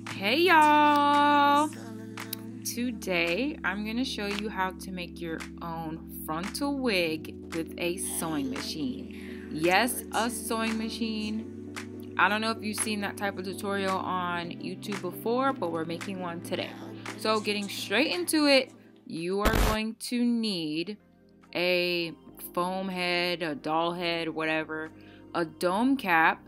Hey y'all! Today I'm going to show you how to make your own frontal wig with a sewing machine. Yes, a sewing machine. I don't know if you've seen that type of tutorial on YouTube before, but we're making one today. So getting straight into it, you are going to need a foam head, a doll head, whatever, a dome cap.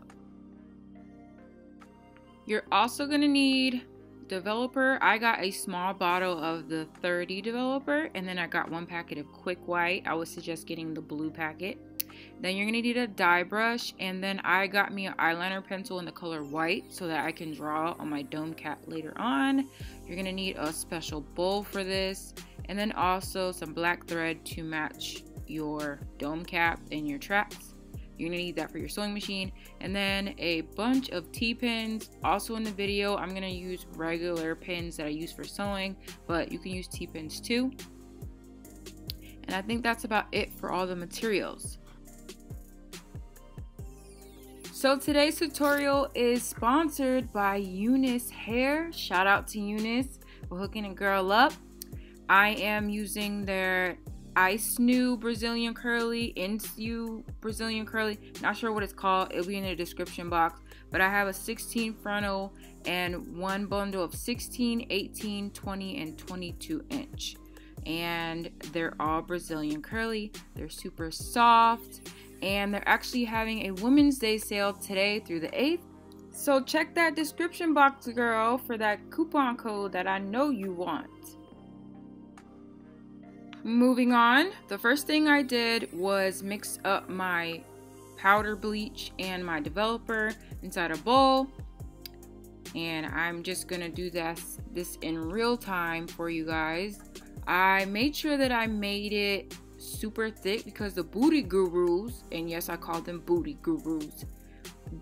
You're also going to need developer. I got a small bottle of the 30 developer, and then I got one packet of quick white. I would suggest getting the blue packet. Then you're going to need a dye brush, and then I got me an eyeliner pencil in the color white so that I can draw on my dome cap later on. You're going to need a special bowl for this, and then also some black thread to match your dome cap and your tracks. You're going to need that for your sewing machine, and then a bunch of T-pins. Also in the video, I'm going to use regular pins that I use for sewing, but you can use T-pins too. And I think that's about it for all the materials. So today's tutorial is sponsored by UNice Hair. Shout out to UNice for hooking a girl up. I am using their Icenu Brazilian Curly, INSTA Brazilian Curly, not sure what it's called, it'll be in the description box, but I have a 16 frontal and one bundle of 16, 18, 20, and 22 inch, and they're all Brazilian Curly. They're super soft, and they're actually having a Women's Day sale today through the 8th, so check that description box, girl, for that coupon code that I know you want. Moving on, the first thing I did was mix up my powder bleach and my developer inside a bowl, and I'm just gonna do this in real time for you guys. I made sure that I made it super thick because the booty gurus, and yes, I call them booty gurus,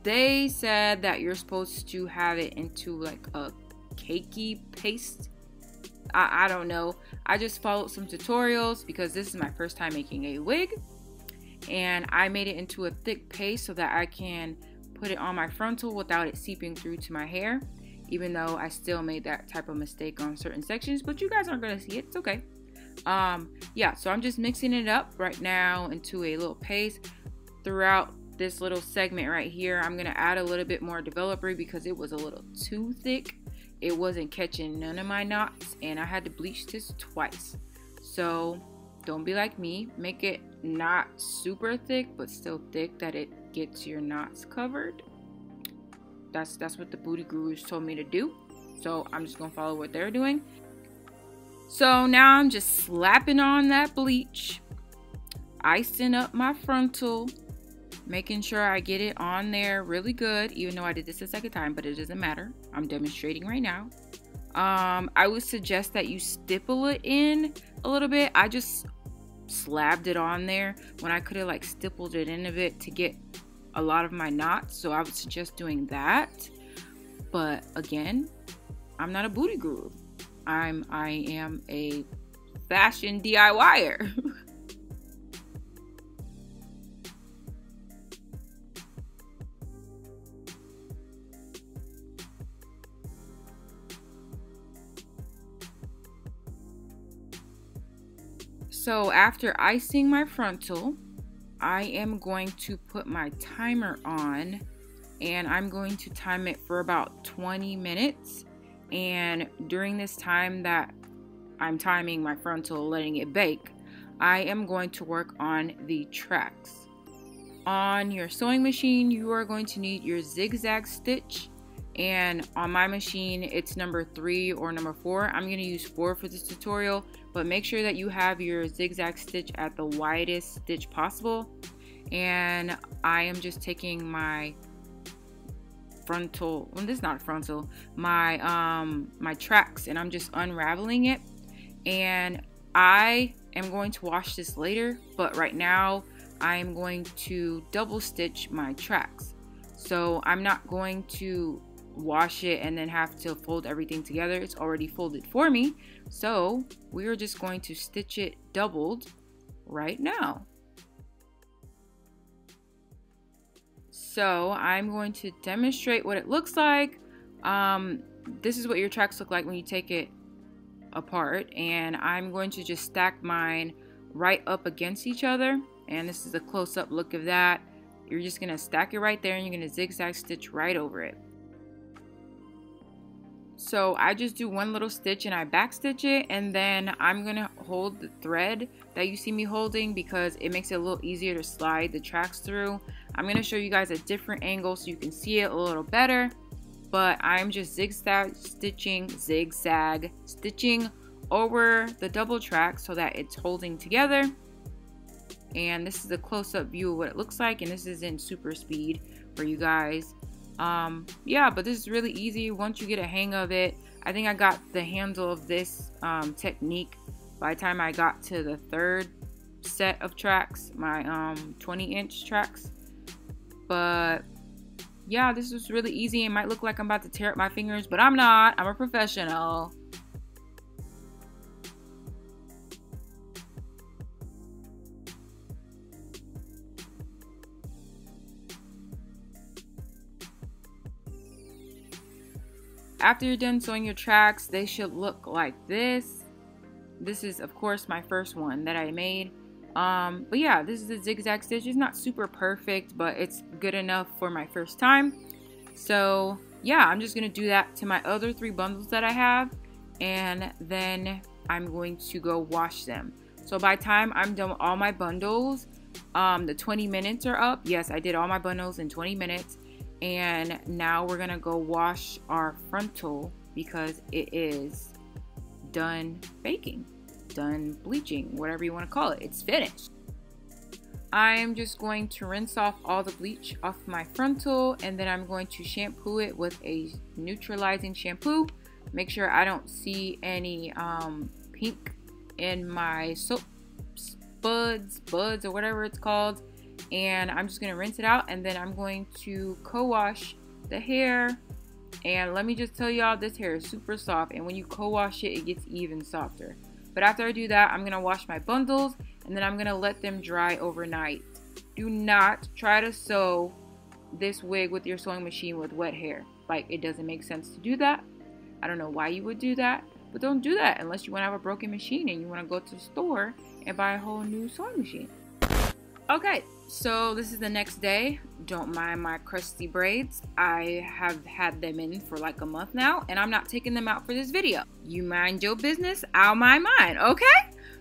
they said that you're supposed to have it into like a cakey paste. I don't know. I just followed some tutorials because this is my first time making a wig, and I made it into a thick paste so that I can put it on my frontal without it seeping through to my hair, even though I still made that type of mistake on certain sections, but you guys aren't going to see it. It's okay. Yeah, so I'm just mixing it up right now into a little paste. Throughout this little segment right here, I'm going to add a little bit more developer because it was a little too thick. It wasn't catching none of my knots, and I had to bleach this twice. So don't be like me. Make it not super thick, but still thick that it gets your knots covered. That's what the booty gurus told me to do. So I'm just gonna follow what they're doing. So now I'm just slapping on that bleach, icing up my frontal, making sure I get it on there really good, even though I did this the second time, but it doesn't matter. I'm demonstrating right now. I would suggest that you stipple it in a little bit. I just slabbed it on there when I could have like stippled it in a bit to get a lot of my knots, so I would suggest doing that. But again, I'm not a booty guru. I am a fashion DIYer. So after icing my frontal, I am going to put my timer on, and I'm going to time it for about 20 minutes. And during this time that I'm timing my frontal, letting it bake, I am going to work on the tracks. On your sewing machine, you are going to need your zigzag stitch, and on my machine it's number 3 or number 4. I'm going to use 4 for this tutorial, but make sure that you have your zigzag stitch at the widest stitch possible. And I am just taking my frontal, well, this is not frontal, my tracks, and I'm just unraveling it. And I am going to wash this later, but right now I am going to double stitch my tracks. So I'm not going to wash it and then have to fold everything together. It's already folded for me. So we're just going to stitch it doubled right now. So I'm going to demonstrate what it looks like. This is what your tracks look like when you take it apart, and I'm going to just stack mine right up against each other, and this is a close-up look of that. You're just going to stack it right there, and you're going to zigzag stitch right over it. So I just do one little stitch and I back stitch it, and then I'm going to hold the thread that you see me holding because it makes it a little easier to slide the tracks through. I'm going to show you guys a different angle so you can see it a little better. But I'm just zigzag stitching over the double track so that it's holding together. And this is a close-up view of what it looks like, and this is in super speed for you guys. Yeah, but this is really easy once you get a hang of it. I think I got the handle of this technique by the time I got to the third set of tracks, my 20-inch tracks. But yeah, this is really easy. It might look like I'm about to tear up my fingers, but I'm not. I'm a professional. After you're done sewing your tracks, they should look like this. This is, of course, my first one that I made. But yeah, this is a zigzag stitch. It's not super perfect, but it's good enough for my first time. So yeah, I'm just gonna do that to my other 3 bundles that I have, and then I'm going to go wash them. So by the time I'm done with all my bundles, the 20 minutes are up. Yes, I did all my bundles in 20 minutes, and now we're gonna go wash our frontal because it is done baking, done bleaching, whatever you want to call it. It's finished. I'm just going to rinse off all the bleach off my frontal, and then I'm going to shampoo it with a neutralizing shampoo. Make sure I don't see any pink in my soap buds or whatever it's called. And I'm just going to rinse it out, and then I'm going to co-wash the hair. And let me just tell y'all, this hair is super soft, and when you co-wash it, it gets even softer. But after I do that, I'm going to wash my bundles, and then I'm going to let them dry overnight. Do not try to sew this wig with your sewing machine with wet hair. Like, it doesn't make sense to do that. I don't know why you would do that, but don't do that unless you want to have a broken machine and you want to go to the store and buy a whole new sewing machine. Okay, so this is the next day. Don't mind my crusty braids. I have had them in for like a month now, and I'm not taking them out for this video. You mind your business, I'll mind mine, okay?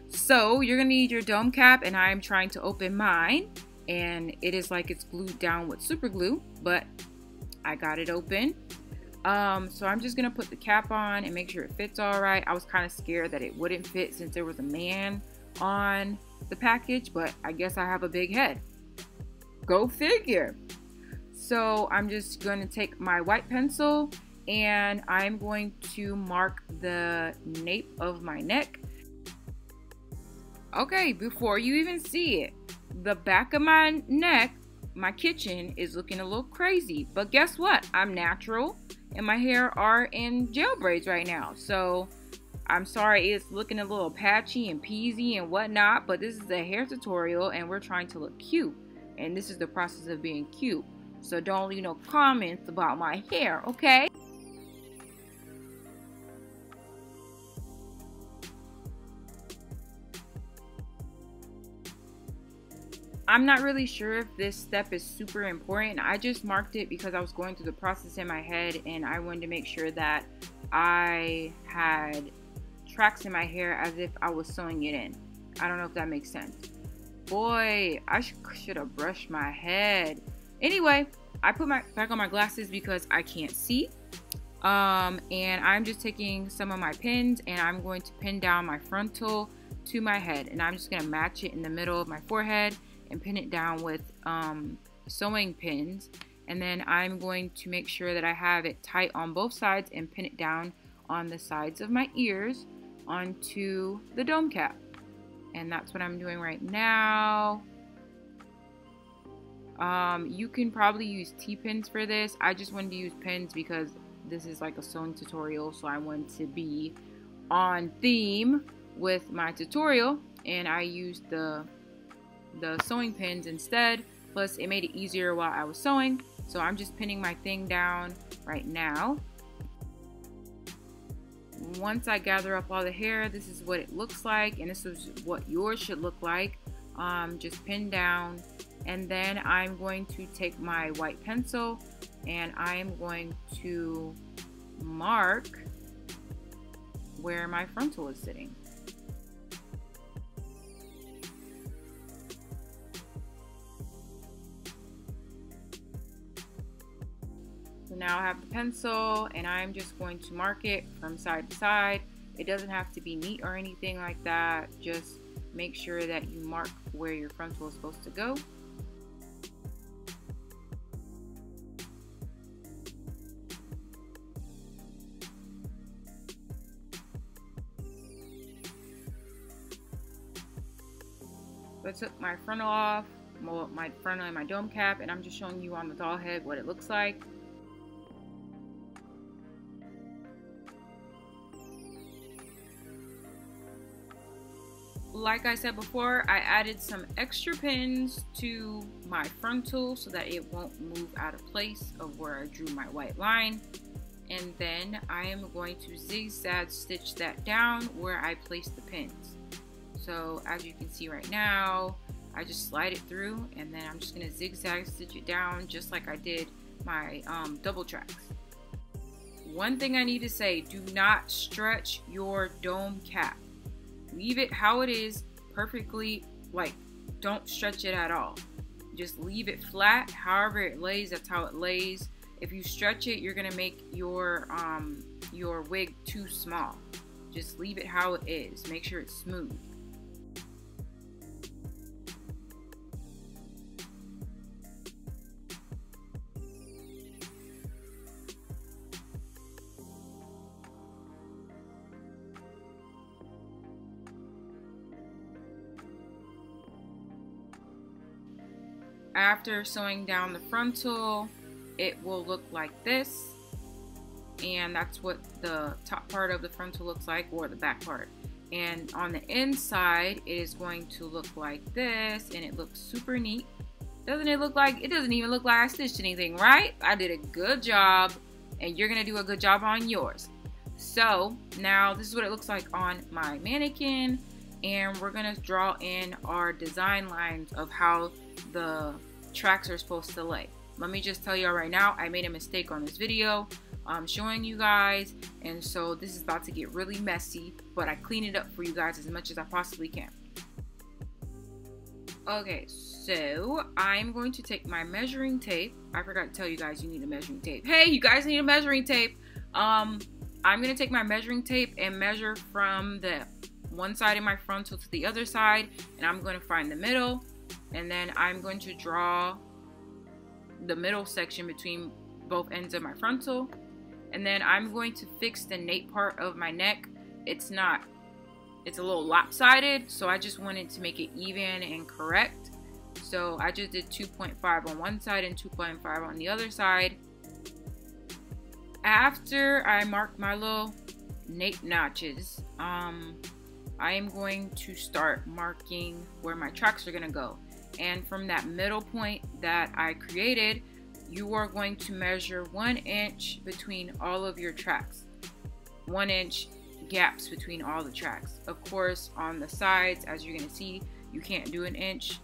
So you're gonna need your dome cap, and I'm trying to open mine, and it is like it's glued down with super glue, but I got it open. So I'm just gonna put the cap on and make sure it fits all right. I was kind of scared that it wouldn't fit since there was a man on the package, but I guess I have a big head. Go figure. So I'm just going to take my white pencil, and I'm going to mark the nape of my neck. Okay, before you even see it, the back of my neck, my kitchen, is looking a little crazy, but guess what? I'm natural, and my hair are in gel braids right now, so I'm sorry it's looking a little patchy and peasy and whatnot, but this is a hair tutorial and we're trying to look cute. And this is the process of being cute. So don't leave no comments about my hair, okay? I'm not really sure if this step is super important. I just marked it because I was going through the process in my head, and I wanted to make sure that I had tracks in my hair as if I was sewing it in. I don't know if that makes sense. Boy, I should have brushed my head. Anyway, I put back on my glasses because I can't see. And I'm just taking some of my pins, and I'm going to pin down my frontal to my head, and I'm just going to match it in the middle of my forehead and pin it down with sewing pins. And then I'm going to make sure that I have it tight on both sides and pin it down on the sides of my ears onto the dome cap. And that's what I'm doing right now. You can probably use T-pins for this. I just wanted to use pins because this is like a sewing tutorial, so I wanted to be on theme with my tutorial, and I used the sewing pins instead. Plus it made it easier while I was sewing. So I'm just pinning my thing down right now. Once I gather up all the hair, this is what it looks like, and this is what yours should look like. Just pin down, and then I'm going to take my white pencil and I'm going to mark where my frontal is sitting. So now I have the pencil and I'm just going to mark it from side to side. It doesn't have to be neat or anything like that. Just make sure that you mark where your frontal is supposed to go. So I took my frontal off, my frontal and my dome cap, and I'm just showing you on the doll head what it looks like. Like I said before, I added some extra pins to my frontal so that it won't move out of place of where I drew my white line. And then I am going to zigzag stitch that down where I placed the pins. So as you can see right now, I just slide it through and then I'm just going to zigzag stitch it down just like I did my double tracks. One thing I need to say, do not stretch your dome cap. Leave it how it is, perfectly, like, don't stretch it at all. Just leave it flat, however it lays, that's how it lays. If you stretch it, you're gonna make your wig too small. Just leave it how it is, make sure it's smooth. After sewing down the frontal, it will look like this, and that's what the top part of the frontal looks like, or the back part. And on the inside, it is going to look like this, and it looks super neat. Doesn't it look like, it doesn't even look like I stitched anything, right? I did a good job, and you're gonna do a good job on yours. So now this is what it looks like on my mannequin, and we're gonna draw in our design lines of how the tracks are supposed to lay. Let me just tell y'all right now, I made a mistake on this video showing you guys, and so this is about to get really messy, but I clean it up for you guys as much as I possibly can. Okay, so I'm going to take my measuring tape. I forgot to tell you guys you need a measuring tape. Hey, you guys need a measuring tape. I'm gonna take my measuring tape and measure from the one side of my frontal to the other side, and I'm going to find the middle, and then I'm going to draw the middle section between both ends of my frontal, and then I'm going to fix the nape part of my neck. It's a little lopsided, so I just wanted to make it even and correct. So I just did 2.5 on one side and 2.5 on the other side. After I mark my little nape notches, I am going to start marking where my tracks are going to go. And from that middle point that I created, you are going to measure 1 inch between all of your tracks. 1 inch gaps between all the tracks. Of course, on the sides, as you're going to see, you can't do 1 inch.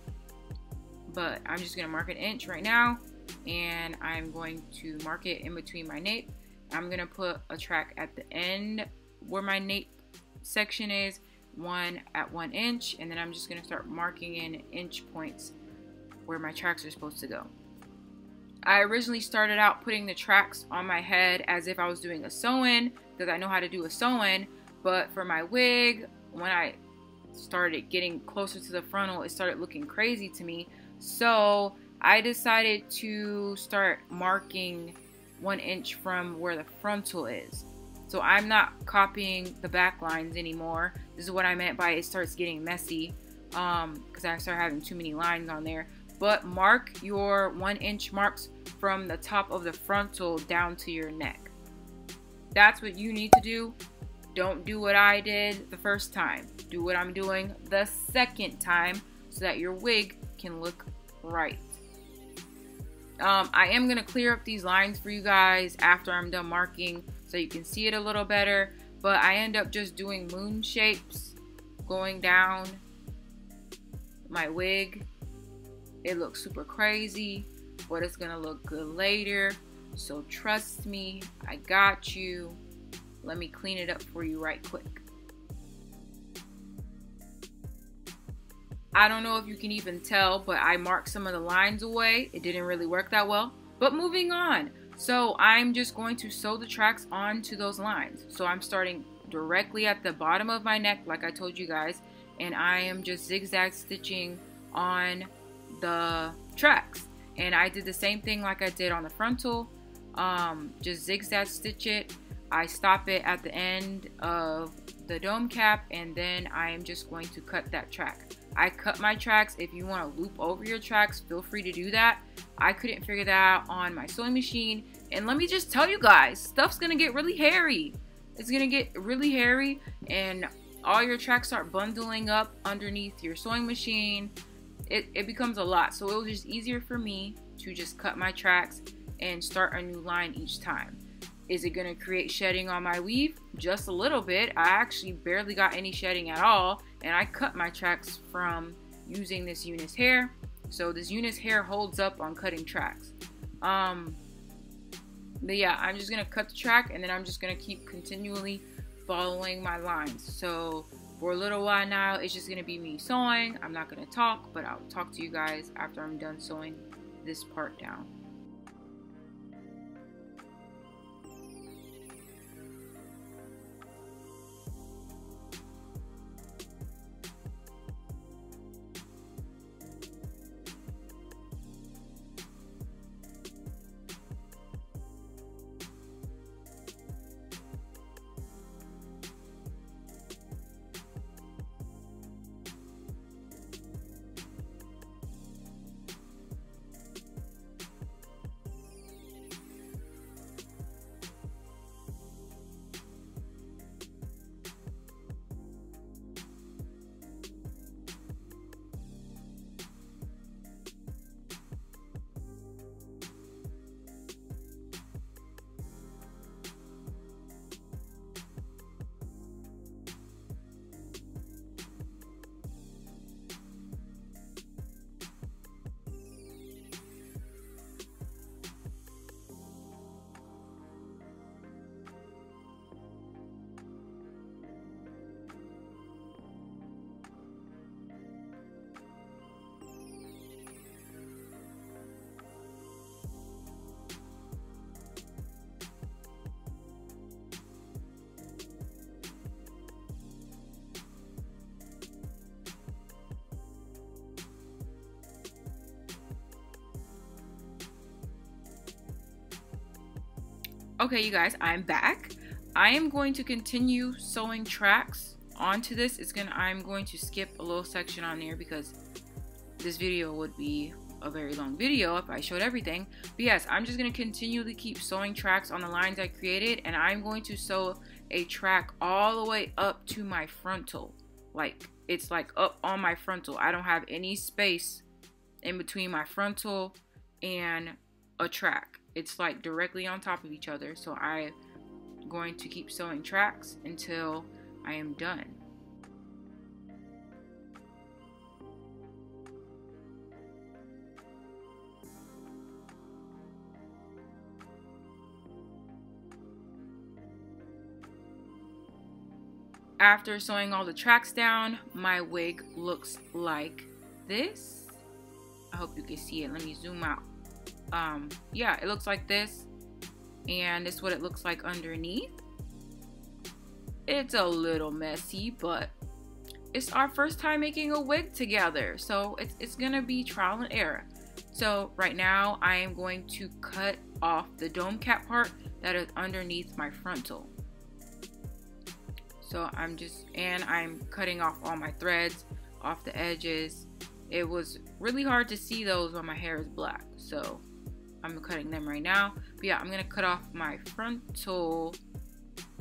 But I'm just going to mark 1 inch right now. And I'm going to mark it in between my nape. I'm going to put a track at the end where my nape section is. One at 1 inch, and then I'm just going to start marking in inch points where my tracks are supposed to go. I originally started out putting the tracks on my head as if I was doing a sew-in, because I know how to do a sew-in, but for my wig, when I started getting closer to the frontal, it started looking crazy to me. So I decided to start marking 1 inch from where the frontal is. So I'm not copying the back lines anymore. This is what I meant by it starts getting messy, because I start having too many lines on there. But mark your 1 inch marks from the top of the frontal down to your neck. That's what you need to do. Don't do what I did the first time. Do what I'm doing the second time so that your wig can look right. I am going to clear up these lines for you guys after I'm done marking so you can see it a little better. But I end up just doing moon shapes going down my wig. It looks super crazy, but it's going to look good later. So trust me, I got you. Let me clean it up for you right quick. I don't know if you can even tell, but I marked some of the lines away. It didn't really work that well, but moving on. So I'm just going to sew the tracks onto those lines. So I'm starting directly at the bottom of my neck, like I told you guys, and I am just zigzag stitching on the tracks. And I did the same thing like I did on the frontal, just zigzag stitch it. I stop it at the end of the dome cap, and then I am just going to cut that track. I cut my tracks. If you want to loop over your tracks, feel free to do that. I couldn't figure that out on my sewing machine. And let me just tell you guys, stuff's going to get really hairy. It's going to get really hairy, and all your tracks start bundling up underneath your sewing machine. It becomes a lot. So it was just easier for me to just cut my tracks and start a new line each time. Is it going to create shedding on my weave? Just a little bit. I actually barely got any shedding at all, and I cut my tracks from using this UNice hair. So this UNice hair holds up on cutting tracks. But yeah, I'm just going to cut the track, and then I'm just going to keep continually following my lines. So for a little while now, it's just going to be me sewing. I'm not going to talk, but I'll talk to you guys after I'm done sewing this part down. Okay, you guys, I'm back. I am going to continue sewing tracks onto this. I'm going to skip a little section on there because this video would be a very long video if I showed everything. But yes, I'm just going to continually keep sewing tracks on the lines I created, and I'm going to sew a track all the way up to my frontal. Like, it's like up on my frontal. I don't have any space in between my frontal and a track. It's like directly on top of each other. So I'm going to keep sewing tracks until I am done. After sewing all the tracks down, my wig looks like this. I hope you can see it. Let me zoom out. Yeah, it looks like this, and this is what it looks like underneath. It's a little messy, but it's our first time making a wig together, so it's gonna be trial and error. So right now I am going to cut off the dome cap part that is underneath my frontal. So I'm cutting off all my threads off the edges. It was really hard to see those when my hair is black, so I'm cutting them right now. But yeah, I'm gonna cut off my frontal.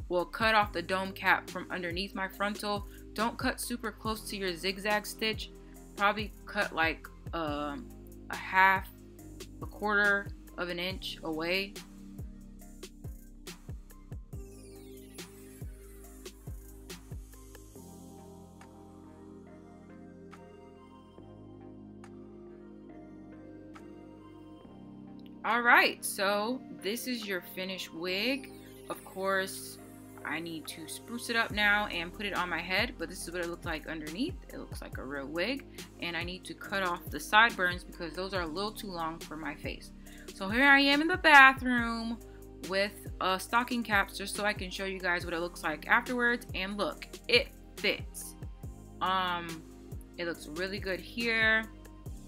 Well, cut off the dome cap from underneath my frontal. Don't cut super close to your zigzag stitch. Probably cut like a half a 1/4 of an inch away. Alright, so this is your finished wig. Of course, I need to spruce it up now and put it on my head, but this is what it looks like underneath. It looks like a real wig, and I need to cut off the sideburns because those are a little too long for my face. So here I am in the bathroom with stocking caps just so I can show you guys what it looks like afterwards, and look, it fits. It looks really good here.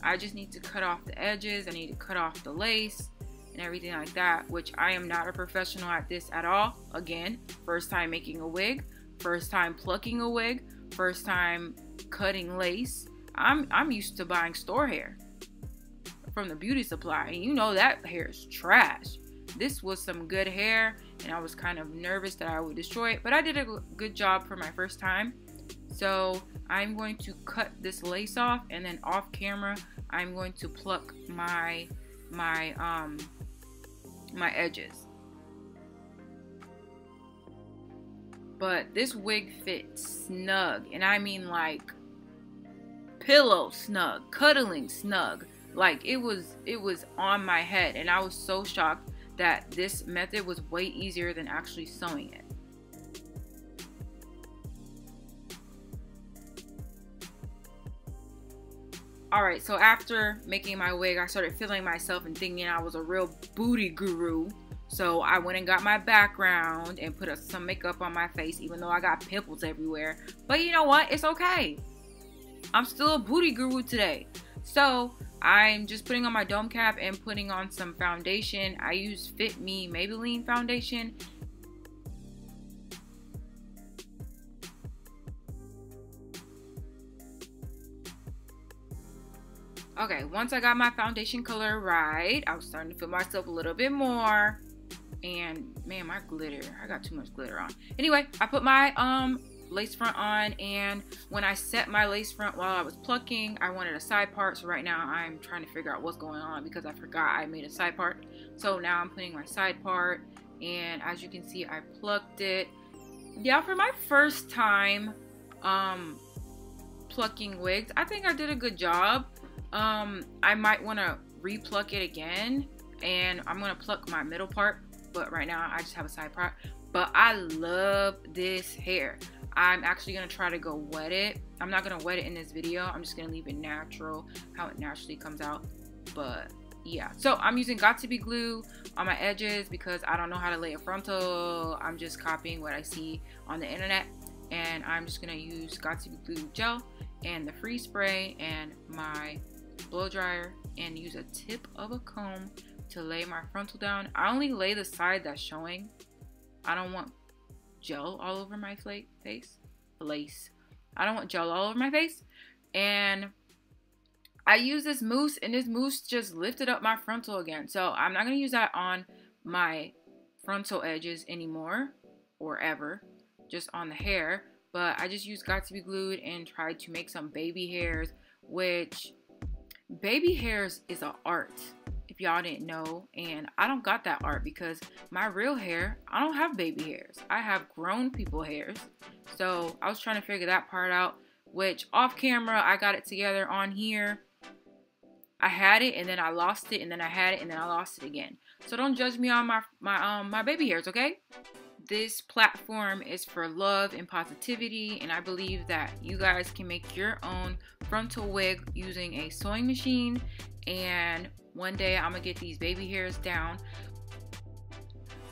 I just need to cut off the edges. I need to cut off the lace and everything like that, which I am not a professional at this at all. Again, first time making a wig, first time plucking a wig, first time cutting lace. I'm used to buying store hair from the beauty supply, and you know that hair is trash. This was some good hair, and I was kind of nervous that I would destroy it, but I did a good job for my first time. So I'm going to cut this lace off, and then off camera I'm going to pluck my edges. But this wig fits snug, and I mean like pillow snug, cuddling snug. Like it was on my head, and I was so shocked that this method was way easier than actually sewing it. Alright, so after making my wig, I started feeling myself and thinking I was a real booty guru. So I went and got my background and put some makeup on my face, even though I got pimples everywhere. But you know what? It's okay. I'm still a booty guru today. So I'm just putting on my dome cap and putting on some foundation. I use Fit Me Maybelline foundation. Okay, once I got my foundation color right, I was starting to feel myself a little bit more. And man, my glitter, I got too much glitter on. Anyway, I put my lace front on, and when I set my lace front while I was plucking, I wanted a side part. So right now I'm trying to figure out what's going on because I forgot I made a side part. So now I'm putting my side part, and as you can see, I plucked it. Yeah, for my first time plucking wigs, I think I did a good job. I might want to re-pluck it again, and I'm going to pluck my middle part, but right now I just have a side part. But I love this hair. I'm actually going to try to go wet it. I'm not going to wet it in this video. I'm just going to leave it natural, how it naturally comes out. But yeah, so I'm using Got To Be glue on my edges because I don't know how to lay a frontal. I'm just copying what I see on the internet, and I'm just going to use Got To Be glue gel and the free spray and my blow dryer, and use a tip of a comb to lay my frontal down. I only lay the side that's showing. I don't want gel all over my face. Lace. I don't want gel all over my face. And I use this mousse, and this mousse just lifted up my frontal again. So I'm not going to use that on my frontal edges anymore, or ever, just on the hair. But I just used Got To Be glued and tried to make some baby hairs, which baby hairs is an art, if y'all didn't know. And I don't got that art because my real hair, I don't have baby hairs. I have grown people hairs. So I was trying to figure that part out, which off camera I got it together. On here I had it, and then I lost it, and then I had it, and then I lost it again. So don't judge me on my baby hairs, okay? This platform is for love and positivity, and I believe that you guys can make your own frontal wig using a sewing machine. And one day I'm gonna get these baby hairs down.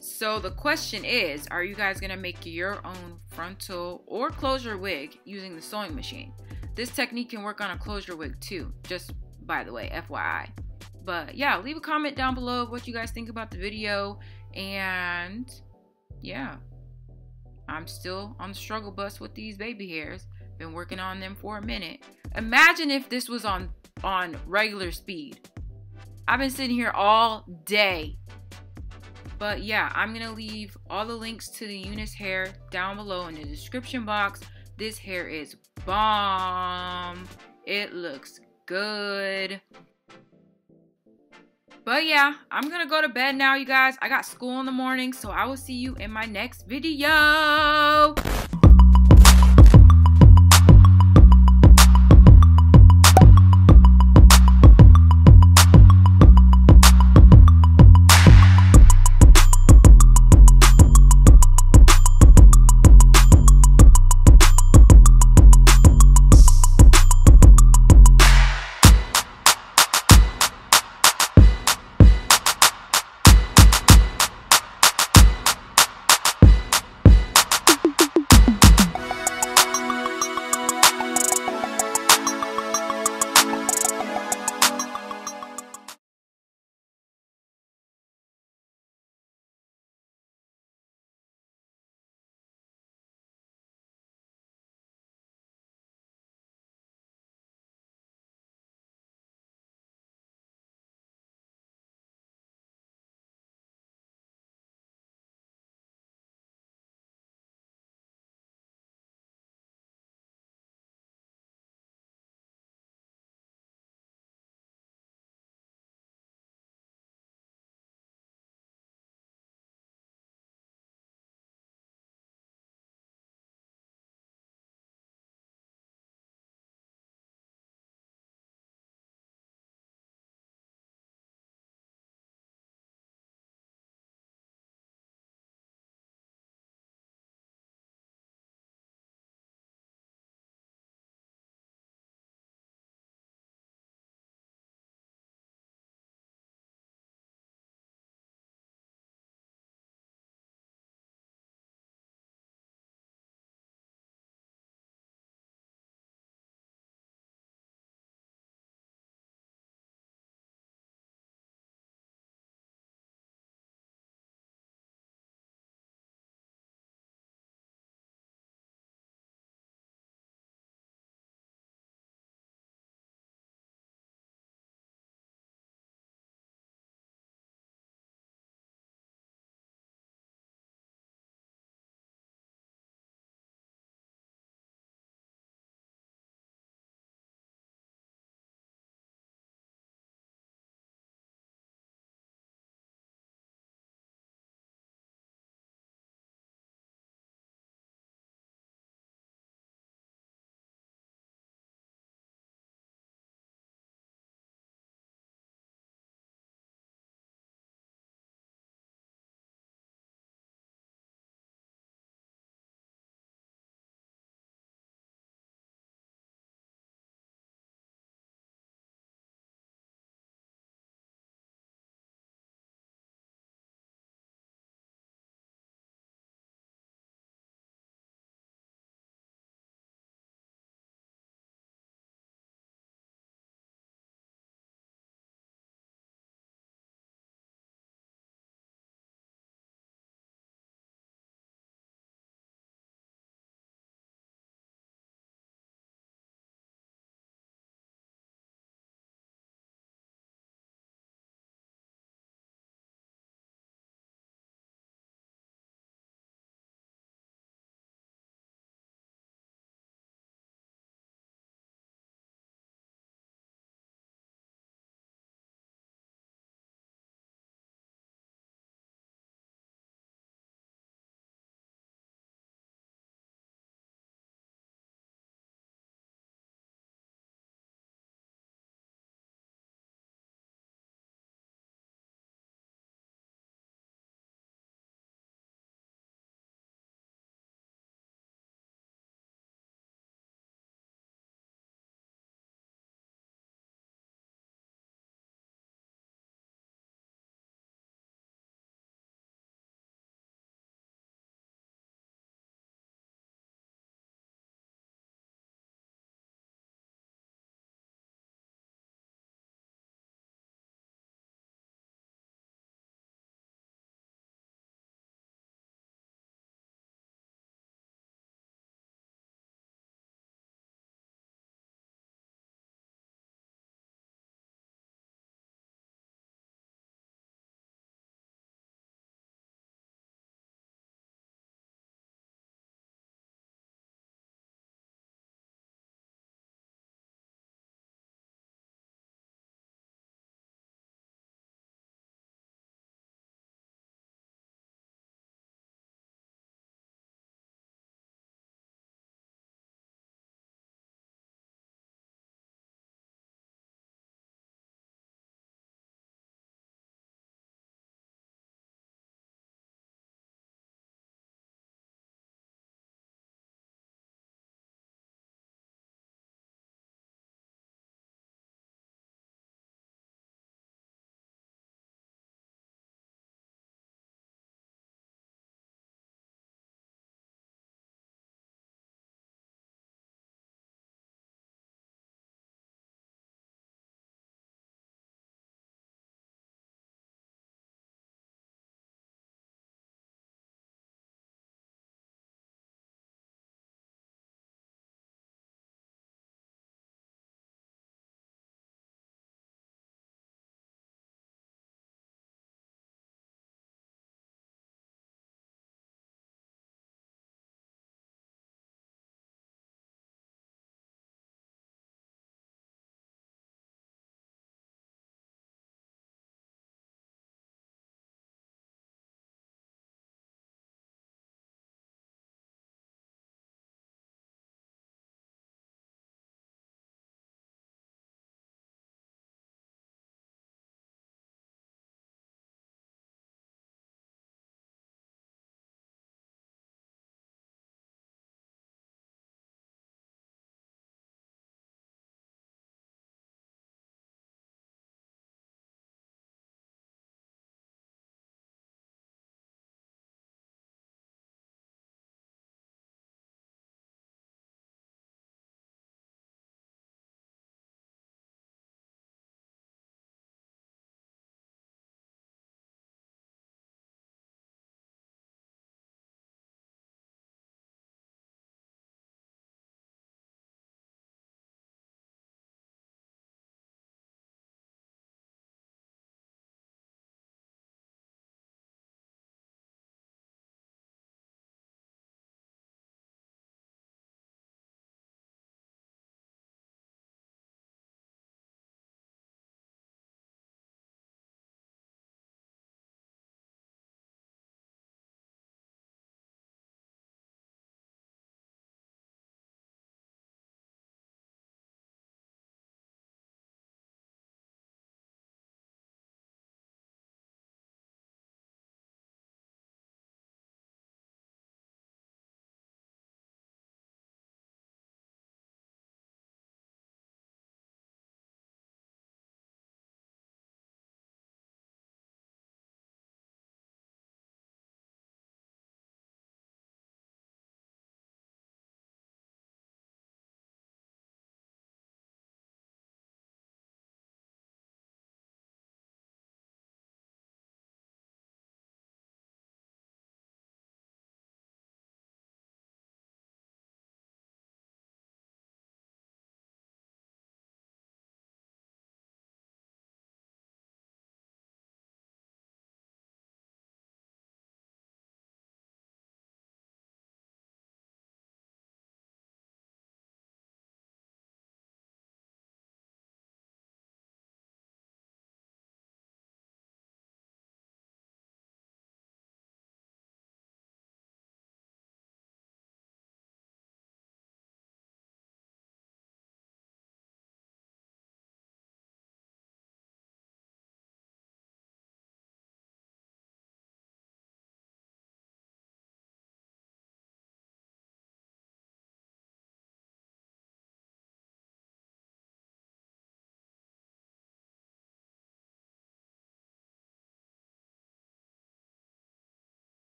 So the question is, are you guys gonna make your own frontal or closure wig using the sewing machine? This technique can work on a closure wig too, just by the way, FYI. But yeah, leave a comment down below of what you guys think about the video. And yeah, I'm still on the struggle bus with these baby hairs. Been working on them for a minute. Imagine if this was on regular speed. I've been sitting here all day. But yeah, I'm gonna leave all the links to the UNice hair down below in the description box. This hair is bomb. It looks good. But yeah, I'm gonna go to bed now, you guys. I got school in the morning, so I will see you in my next video.